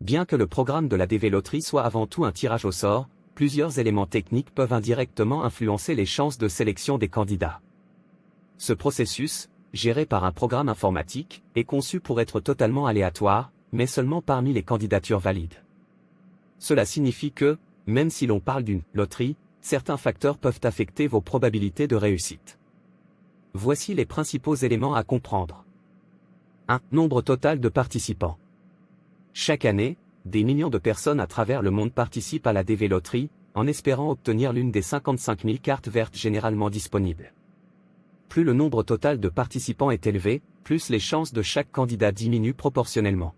Bien que le programme de la DV Loterie soit avant tout un tirage au sort, plusieurs éléments techniques peuvent indirectement influencer les chances de sélection des candidats. Ce processus, géré par un programme informatique, est conçu pour être totalement aléatoire, mais seulement parmi les candidatures valides. Cela signifie que, même si l'on parle d'une loterie, certains facteurs peuvent affecter vos probabilités de réussite. Voici les principaux éléments à comprendre. 1. Nombre total de participants. Chaque année, des millions de personnes à travers le monde participent à la DV Loterie, en espérant obtenir l'une des 55 000 cartes vertes généralement disponibles. Plus le nombre total de participants est élevé, plus les chances de chaque candidat diminuent proportionnellement.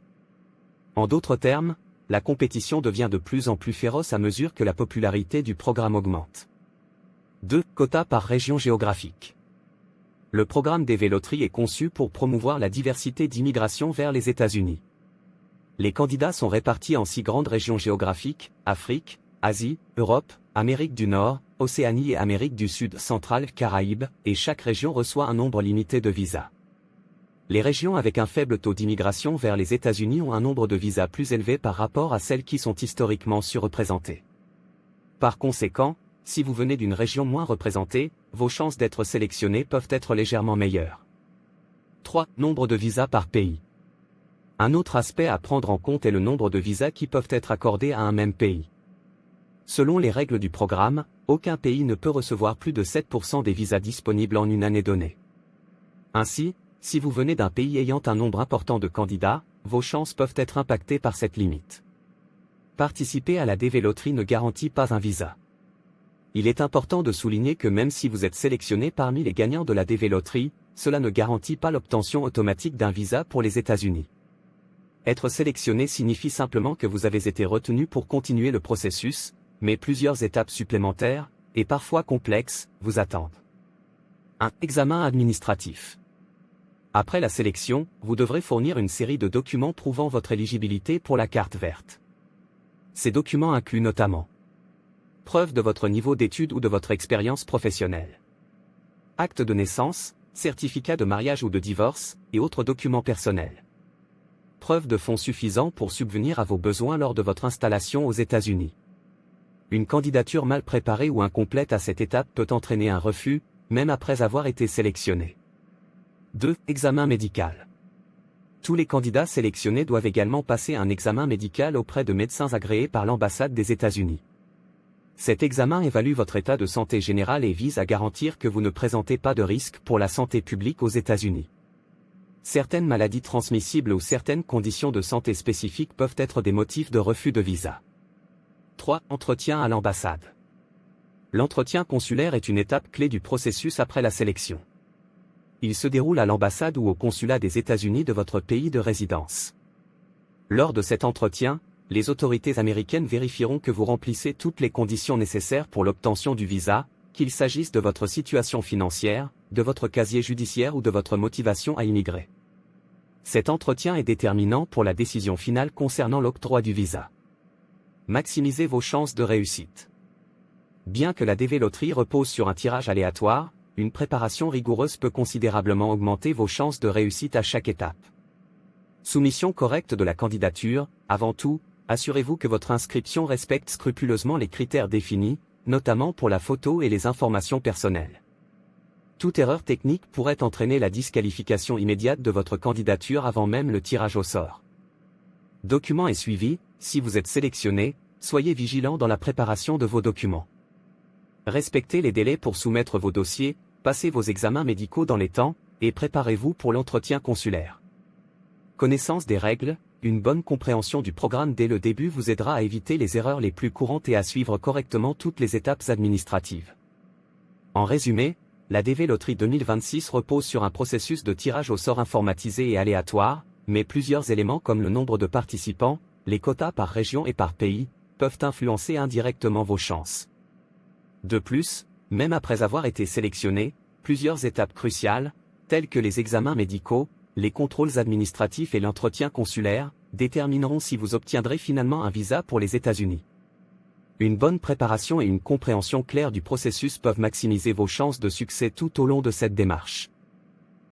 En d'autres termes, la compétition devient de plus en plus féroce à mesure que la popularité du programme augmente. 2. Quotas par région géographique. Le programme DV Loterie est conçu pour promouvoir la diversité d'immigration vers les États-Unis. Les candidats sont répartis en 6 grandes régions géographiques, Afrique, Asie, Europe, Amérique du Nord, Océanie et Amérique du Sud centrale, Caraïbes, et chaque région reçoit un nombre limité de visas. Les régions avec un faible taux d'immigration vers les États-Unis ont un nombre de visas plus élevé par rapport à celles qui sont historiquement surreprésentées. Par conséquent, si vous venez d'une région moins représentée, vos chances d'être sélectionné peuvent être légèrement meilleures. 3. Nombre de visas par pays. Un autre aspect à prendre en compte est le nombre de visas qui peuvent être accordés à un même pays. Selon les règles du programme, aucun pays ne peut recevoir plus de 7% des visas disponibles en une année donnée. Ainsi, si vous venez d'un pays ayant un nombre important de candidats, vos chances peuvent être impactées par cette limite. Participer à la DV Loterie ne garantit pas un visa. Il est important de souligner que même si vous êtes sélectionné parmi les gagnants de la DV Loterie, cela ne garantit pas l'obtention automatique d'un visa pour les États-Unis. Être sélectionné signifie simplement que vous avez été retenu pour continuer le processus, mais plusieurs étapes supplémentaires, et parfois complexes, vous attendent. 1. Examen administratif. Après la sélection, vous devrez fournir une série de documents prouvant votre éligibilité pour la carte verte. Ces documents incluent notamment preuve de votre niveau d'études ou de votre expérience professionnelle, acte de naissance, certificat de mariage ou de divorce, et autres documents personnels. Preuve de fonds suffisants pour subvenir à vos besoins lors de votre installation aux États-Unis. Une candidature mal préparée ou incomplète à cette étape peut entraîner un refus, même après avoir été sélectionné. 2. Examen médical. Tous les candidats sélectionnés doivent également passer un examen médical auprès de médecins agréés par l'ambassade des États-Unis. Cet examen évalue votre état de santé général et vise à garantir que vous ne présentez pas de risque pour la santé publique aux États-Unis. Certaines maladies transmissibles ou certaines conditions de santé spécifiques peuvent être des motifs de refus de visa. 3. Entretien à l'ambassade. L'entretien consulaire est une étape clé du processus après la sélection. Il se déroule à l'ambassade ou au consulat des États-Unis de votre pays de résidence. Lors de cet entretien, les autorités américaines vérifieront que vous remplissez toutes les conditions nécessaires pour l'obtention du visa, qu'il s'agisse de votre situation financière, de votre casier judiciaire ou de votre motivation à immigrer. Cet entretien est déterminant pour la décision finale concernant l'octroi du visa. Maximisez vos chances de réussite. Bien que la DV Loterie repose sur un tirage aléatoire, une préparation rigoureuse peut considérablement augmenter vos chances de réussite à chaque étape. Soumission correcte de la candidature. Avant tout, assurez-vous que votre inscription respecte scrupuleusement les critères définis, notamment pour la photo et les informations personnelles. Toute erreur technique pourrait entraîner la disqualification immédiate de votre candidature avant même le tirage au sort. Documents et suivi. Si vous êtes sélectionné, soyez vigilant dans la préparation de vos documents. Respectez les délais pour soumettre vos dossiers, passez vos examens médicaux dans les temps, et préparez-vous pour l'entretien consulaire. Connaissance des règles. Une bonne compréhension du programme dès le début vous aidera à éviter les erreurs les plus courantes et à suivre correctement toutes les étapes administratives. En résumé, la DV Loterie 2026 repose sur un processus de tirage au sort informatisé et aléatoire, mais plusieurs éléments comme le nombre de participants, les quotas par région et par pays, peuvent influencer indirectement vos chances. De plus, même après avoir été sélectionné, plusieurs étapes cruciales, telles que les examens médicaux, les contrôles administratifs et l'entretien consulaire, détermineront si vous obtiendrez finalement un visa pour les États-Unis. Une bonne préparation et une compréhension claire du processus peuvent maximiser vos chances de succès tout au long de cette démarche.